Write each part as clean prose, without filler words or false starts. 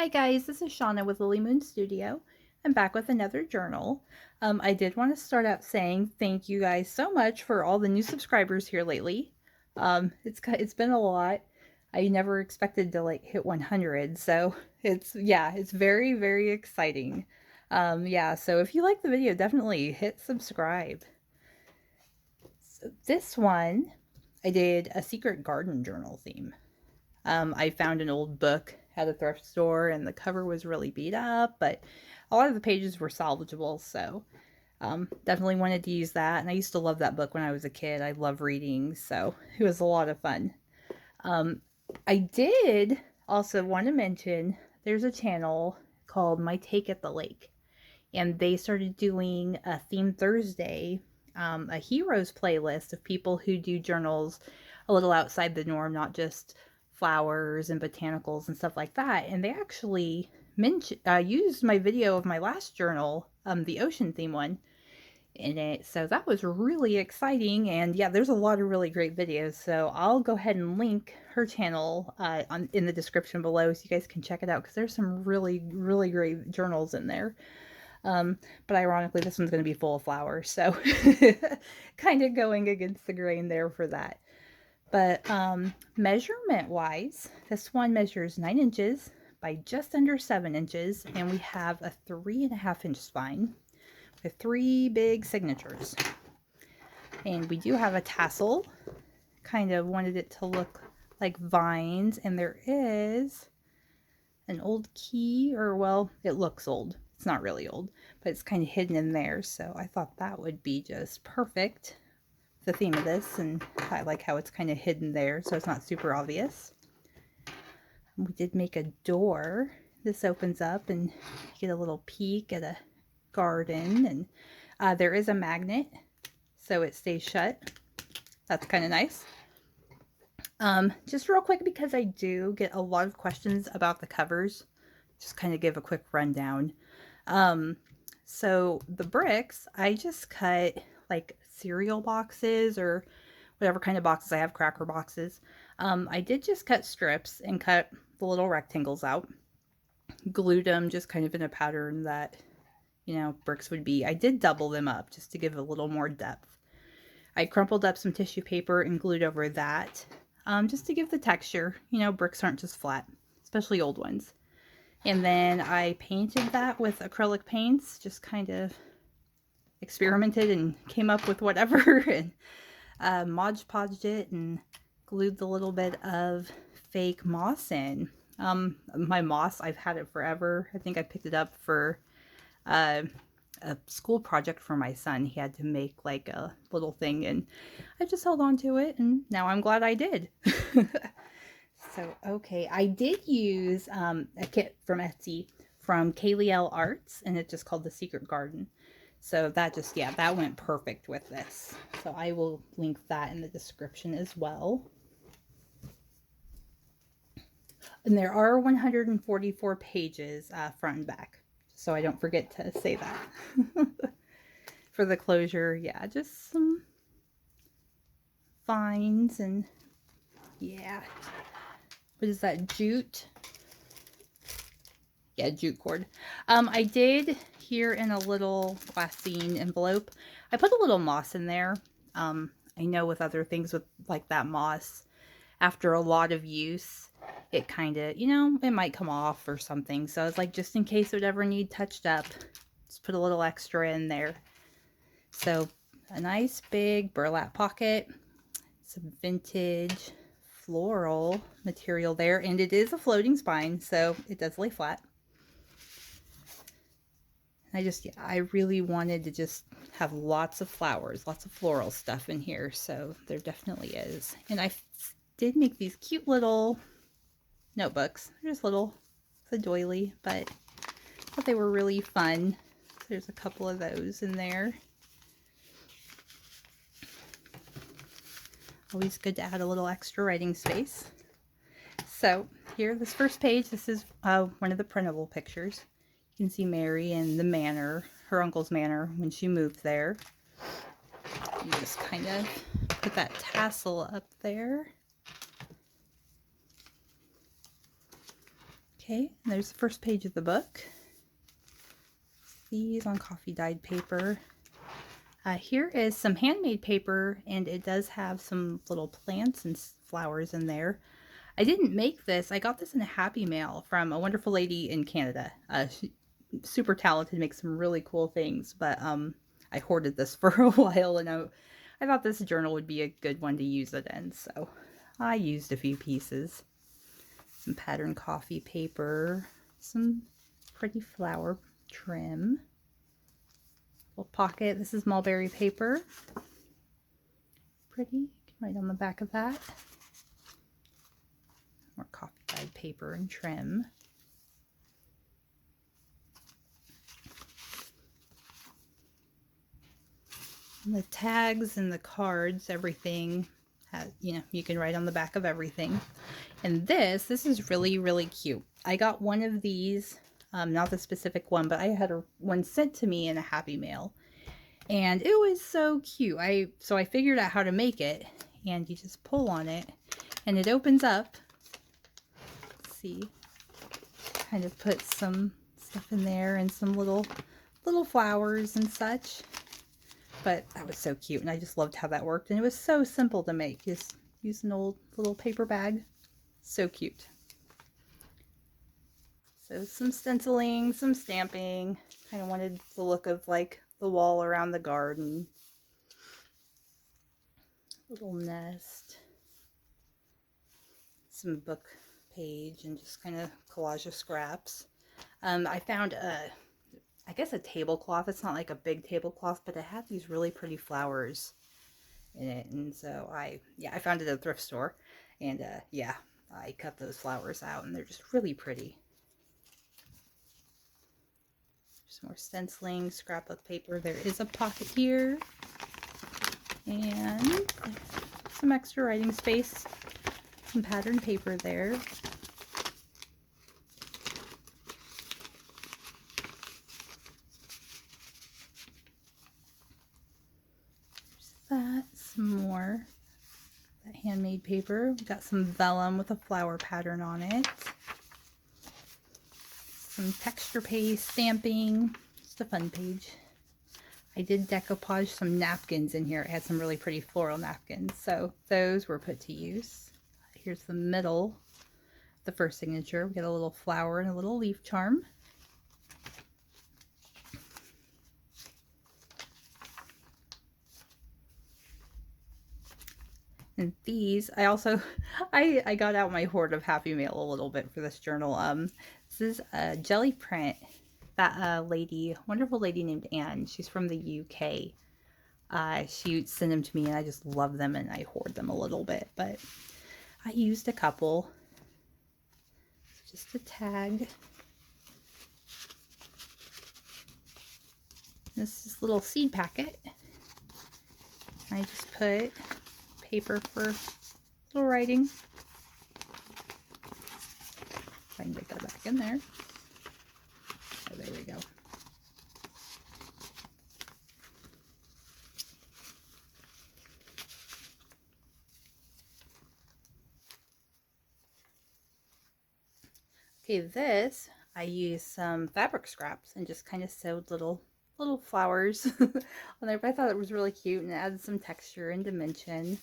Hi guys, this is Shauna with Lily Moon Studio. I'm back with another journal. I did want to start out saying thank you guys so much for all the new subscribers here lately. It's been a lot. I never expected to hit 100, so it's very exciting. Yeah, so if you like the video, definitely hit subscribe. So this one, I did a secret garden journal theme. I found an old book at a thrift store and the cover was really beat up, but a lot of the pages were salvageable, so definitely wanted to use that. And I used to love that book when I was a kid. I love reading, so it was a lot of fun. Um, I did also want to mention there's a channel called My Take at the Lake, and they started doing a Theme Thursday, a heroes playlist of people who do journals a little outside the norm, not just flowers and botanicals and stuff like that. And they actually used my video of my last journal, the ocean theme one, in it. So that was really exciting. And yeah, there's a lot of really great videos. So I'll go ahead and link her channel in the description below so you guys can check it out because there's some really great journals in there. But ironically, this one's going to be full of flowers, so kind of going against the grain there for that. But measurement wise, this one measures 9 inches by just under 7 inches, and we have a 3.5-inch spine with 3 big signatures. And we do have a tassel, kind of wanted it to look like vines, and there is an old key, or well, it looks old. It's not really old, but it's kind of hidden in there, so I thought that would be just perfect, the theme of this, and I like how it's kind of hidden there so it's not super obvious. We did make a door. This opens up and you get a little peek at a garden, and there is a magnet so it stays shut. That's kind of nice. Just real quick, because I do get a lot of questions about the covers, just kind of give a quick rundown. So the bricks, I just cut like cereal boxes or whatever kind of boxes I have, cracker boxes. I did just cut strips and cut the little rectangles out, glued them just kind of in a pattern that, you know, bricks would be. I did double them up just to give a little more depth. I crumpled up some tissue paper and glued over that, just to give the texture. You know, bricks aren't just flat, especially old ones. And then I painted that with acrylic paints, just kind of experimented and came up with whatever and Mod Podged it and glued the little bit of fake moss in. My moss, I've had it forever. I think I picked it up for a school project for my son. He had to make like a little thing, and I just held on to it, and now I'm glad I did. So, okay, I did use a kit from Etsy from Kaylee L Arts, and it's just called The Secret Garden. So that just, yeah, that went perfect with this. So I will link that in the description as well. And there are 144 pages front and back, so I don't forget to say that. For the closure, yeah, just some vines and yeah. What is that, jute? Yeah, jute cord. I did here in a little glassine envelope, I put a little moss in there. I know with other things with like that moss, after a lot of use, it kind of, you know, it might come off or something. So I was like, just in case it would ever need touched up, just put a little extra in there. So a nice big burlap pocket, some vintage floral material there, and it is a floating spine, so it does lay flat. I really wanted to just have lots of flowers, lots of floral stuff in here, so there definitely is. And I did make these cute little notebooks. They're just little, it's a doily, but I thought they were really fun. So there's a couple of those in there. Always good to add a little extra writing space. So here, this first page, this is one of the printable pictures. You can see Mary in the manor, her uncle's manor, when she moved there. You just kind of put that tassel up there. Okay, and there's the first page of the book. These on coffee dyed paper. Here is some handmade paper, and it does have some little plants and flowers in there. I didn't make this. I got this in a Happy Mail from a wonderful lady in Canada. Super talented, makes some really cool things, but I hoarded this for a while, and I thought this journal would be a good one to use it in, so I used a few pieces. Some patterned coffee paper, some pretty flower trim, little pocket. This is mulberry paper. Pretty. You can write on the back of that. More coffee dyed paper and trim. And the tags and the cards, everything has, you can write on the back of everything. And this is really, really cute. I got one of these, not the specific one, but I had one sent to me in a Happy Mail. And it was so cute. So I figured out how to make it, and you just pull on it and it opens up. Let's see, kind of put some stuff in there and some little flowers and such. But that was so cute, and I just loved how that worked. And it was so simple to make. Just use an old little paper bag. So cute. So some stenciling, some stamping. Kind of wanted the look of like the wall around the garden. Little nest. Some book page and just kind of collage of scraps. I found I guess a tablecloth. It's not like a big tablecloth, but it had these really pretty flowers in it. And so I found it at a thrift store. And yeah, I cut those flowers out, and they're just really pretty. Some more stenciling, scrapbook paper. There is a pocket here. And some extra writing space. Some patterned paper there. That, some more that handmade paper. We got some vellum with a flower pattern on it. Some texture paste, stamping. Just a fun page. I did decoupage some napkins in here. It had some really pretty floral napkins, so those were put to use. Here's the middle, the first signature. We got a little flower and a little leaf charm. And these, I also, I got out my hoard of Happy Mail a little bit for this journal. This is a jelly print that lady, wonderful lady named Anne. She's from the UK. She sent them to me, and I just love them, and I hoard them a little bit. But I used a couple. Just a tag. This is a little seed packet. I just put paper for little writing. If I can get that back in there. Oh, there we go. Okay, this, I used some fabric scraps and just kind of sewed little flowers on there, but I thought it was really cute and it added some texture and dimension.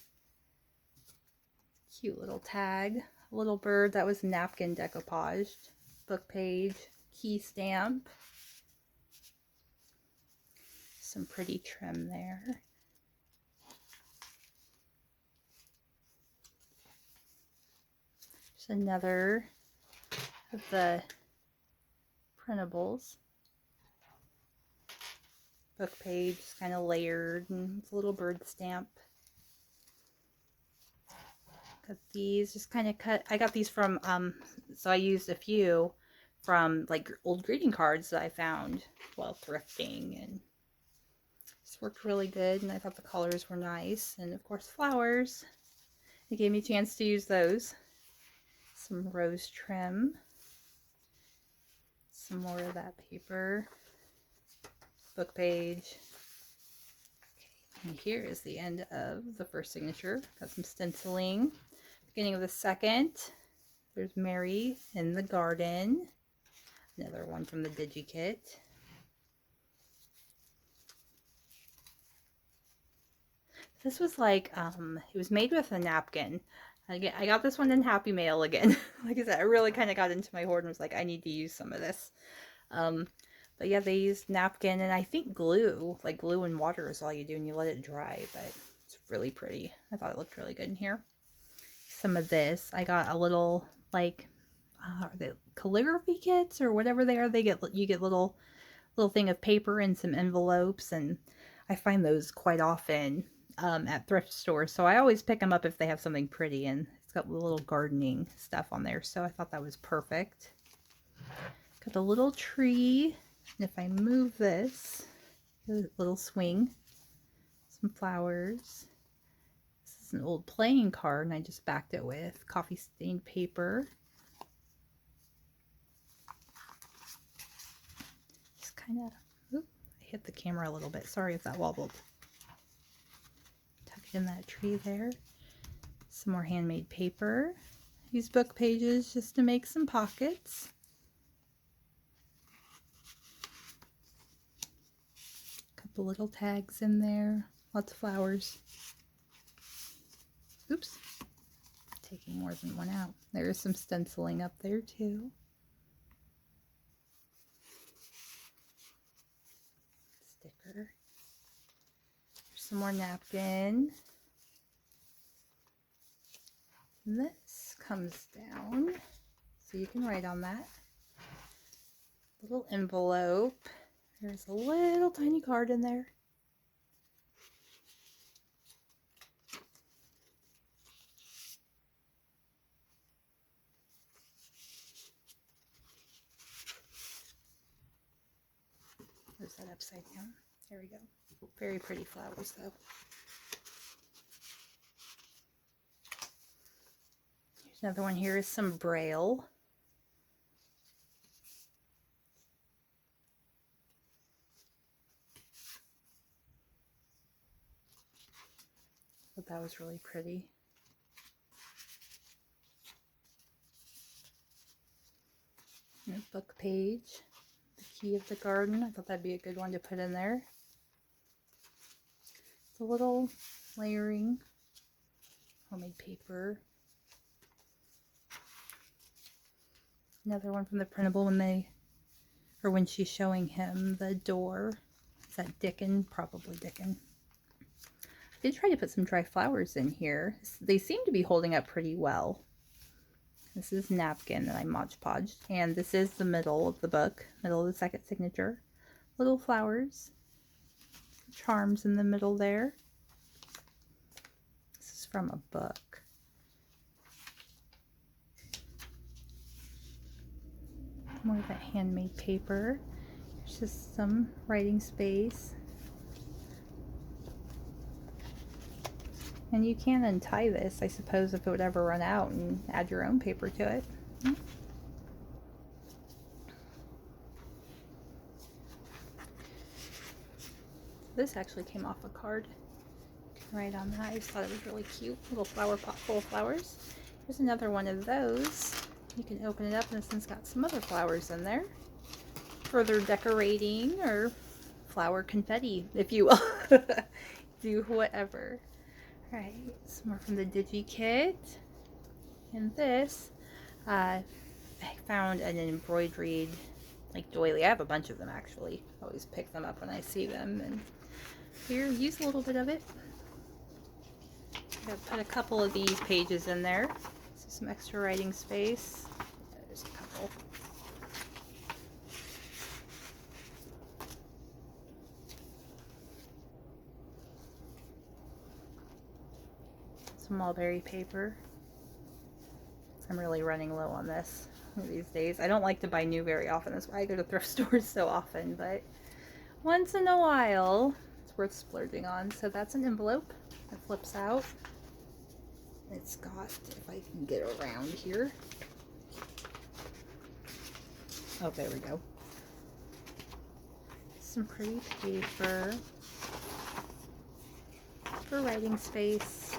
Cute little tag, a little bird that was napkin decoupaged, book page, key stamp, some pretty trim there. Just another of the printables. Book page, kind of layered, and it's a little bird stamp. Cut these, just kind of cut. I got these from, so I used a few from like old greeting cards that I found while thrifting, and this worked really good, and I thought the colors were nice. And of course, flowers. It gave me a chance to use those. Some rose trim. Some more of that paper. Book page. Okay, and here is the end of the first signature. Got some stenciling. Beginning of the second. There's Mary in the garden. Another one from the DigiKit. This was like, it was made with a napkin. Again, I got this one in Happy Mail again. Like I said, I really kind of got into my hoard and was like, I need to use some of this. But yeah, they used napkin and I think glue. Like glue and water is all you do and you let it dry. But it's really pretty. I thought it looked really good in here. Some of this. I got a little, like, are they calligraphy kits or whatever they are? You get little thing of paper and some envelopes, and I find those quite often at thrift stores. So I always pick them up if they have something pretty, and it's got little gardening stuff on there. So I thought that was perfect. Got a little tree, and if I move this, a little swing, some flowers. This is an old playing card, and I just backed it with coffee stained paper. Just kind of, I hit the camera a little bit. Sorry if that wobbled. Tuck it in that tree there. Some more handmade paper. Use book pages just to make some pockets. Couple little tags in there. Lots of flowers. Oops. Taking more than one out. There is some stenciling up there too. Sticker. There's some more napkin. This comes down, so you can write on that. Little envelope. There's a little tiny card in there. Is that upside down? There we go. Very pretty flowers though. Here's another one. Here is some Braille. But that was really pretty. And a book page. The key of the garden. I thought that'd be a good one to put in there. It's a little layering. Homemade paper. Another one from the printable when she's showing him the door. Is that Dickon? Probably Dickon. I did try to put some dry flowers in here. They seem to be holding up pretty well. This is napkin that I Mod Podged, and this is the middle of the book, middle of the second signature. Little flowers, charms in the middle there. This is from a book. More of that handmade paper. There's just some writing space. And you can untie this, I suppose, if it would ever run out, and add your own paper to it. This actually came off a card. You can write on that. I just thought it was really cute. Little flower pot full of flowers. Here's another one of those. You can open it up, and this one's got some other flowers in there. Further decorating or flower confetti, if you will. Do whatever. Alright, some more from the DigiKit. And this, I found an embroidered, like, doily. I have a bunch of them, actually. I always pick them up when I see them. And here, use a little bit of it. I'm going to put a couple of these pages in there. So some extra writing space. There's a couple. Some mulberry paper. I'm really running low on this these days. I don't like to buy new very often. That's why I go to thrift stores so often, but once in a while it's worth splurging on. So that's an envelope that flips out. It's got, if I can get around here. Oh, there we go. Some pretty paper for writing space.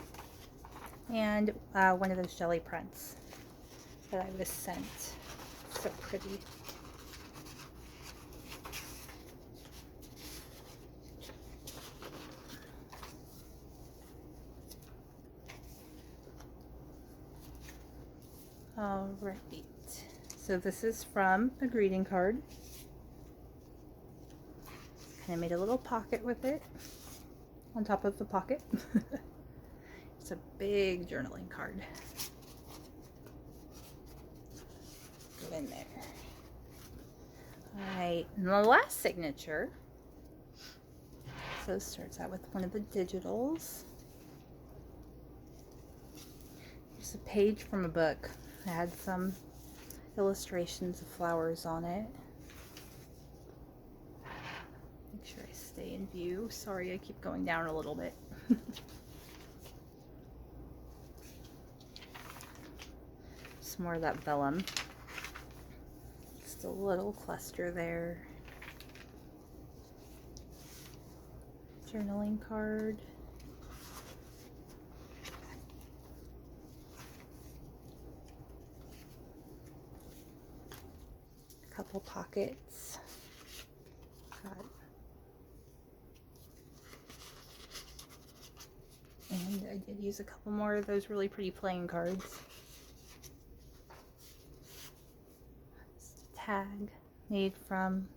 And one of those jelly prints. that I was sent. So pretty. Alright, so this is from a greeting card. Kind of made a little pocket with it on top of the pocket. It's a big journaling card. Go in there. Alright, and the last signature. So it starts out with one of the digitals. There's a page from a book. I had some illustrations of flowers on it. Make sure I stay in view. Sorry, I keep going down a little bit. Some more of that vellum. Just a little cluster there. Journaling card. A couple pockets. And I did use a couple more of those really pretty playing cards. Just a tag made from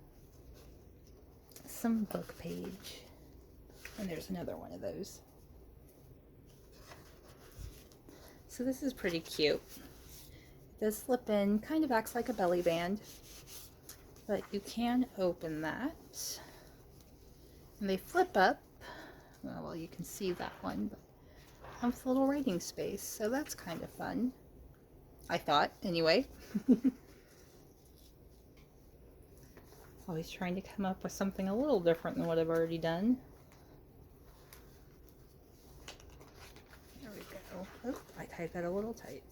some book page. And there's another one of those. So this is pretty cute. It does slip in, kind of acts like a belly band, but you can open that. And they flip up. Well, you can see that one, but with a little writing space, so that's kind of fun. I thought, anyway. Always trying to come up with something a little different than what I've already done. There we go. Oh, I tied that a little tight.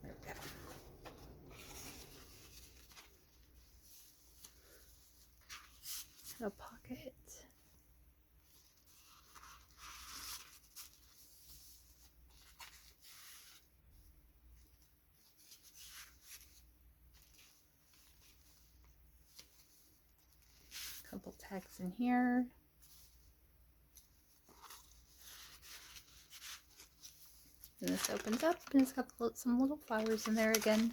There we go. A pocket. Couple tags in here. And this opens up and it's got some little flowers in there again.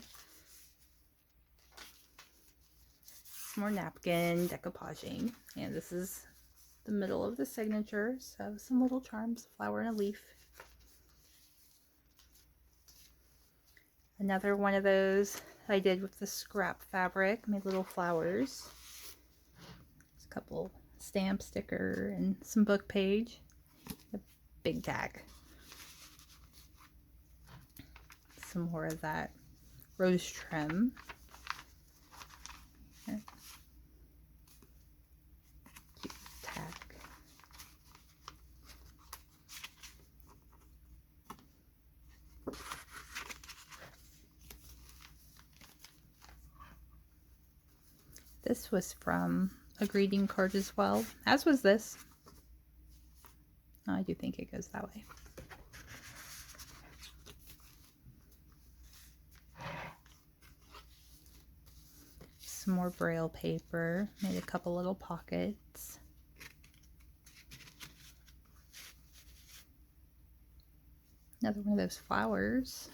Some more napkin decoupaging. And this is the middle of the signature. So some little charms, a flower and a leaf. Another one of those I did with the scrap fabric. Made little flowers. There's a couple stamp sticker and some book page. A big tag. Some more of that rose trim. Here. Cute tag. This was from a greeting card as well, as was this. I do think it goes that way. Some more braille paper, made a couple little pockets. Another one of those flowers.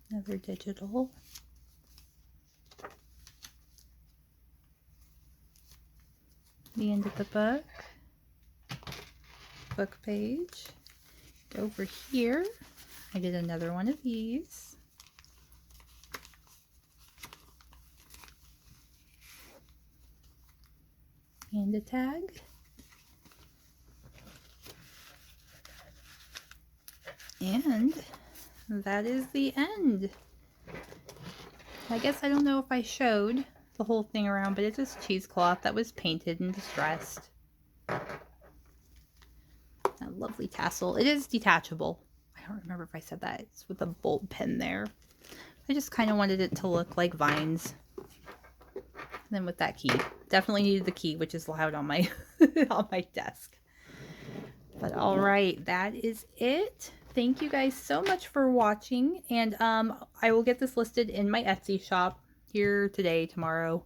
Another digital. The end of the book. Book page. Over here, I did another one of these. And a tag. And that is the end. I guess I don't know if I showed the whole thing around, but it's just cheesecloth that was painted and distressed. That lovely tassel. It is detachable. I I don't remember if I said that. It's with a bold pen there. I just kind of wanted it to look like vines. And then with that key. Definitely needed the key, which is loud on my on my desk. But all right, that is it. Thank you guys so much for watching, and I will get this listed in my Etsy shop here today, tomorrow.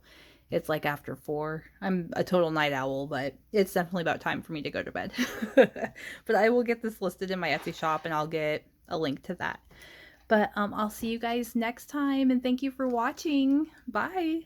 It's like after 4. I'm a total night owl, but it's definitely about time for me to go to bed. But I will get this listed in my Etsy shop, and I'll get a link to that. But I'll see you guys next time, and thank you for watching. Bye.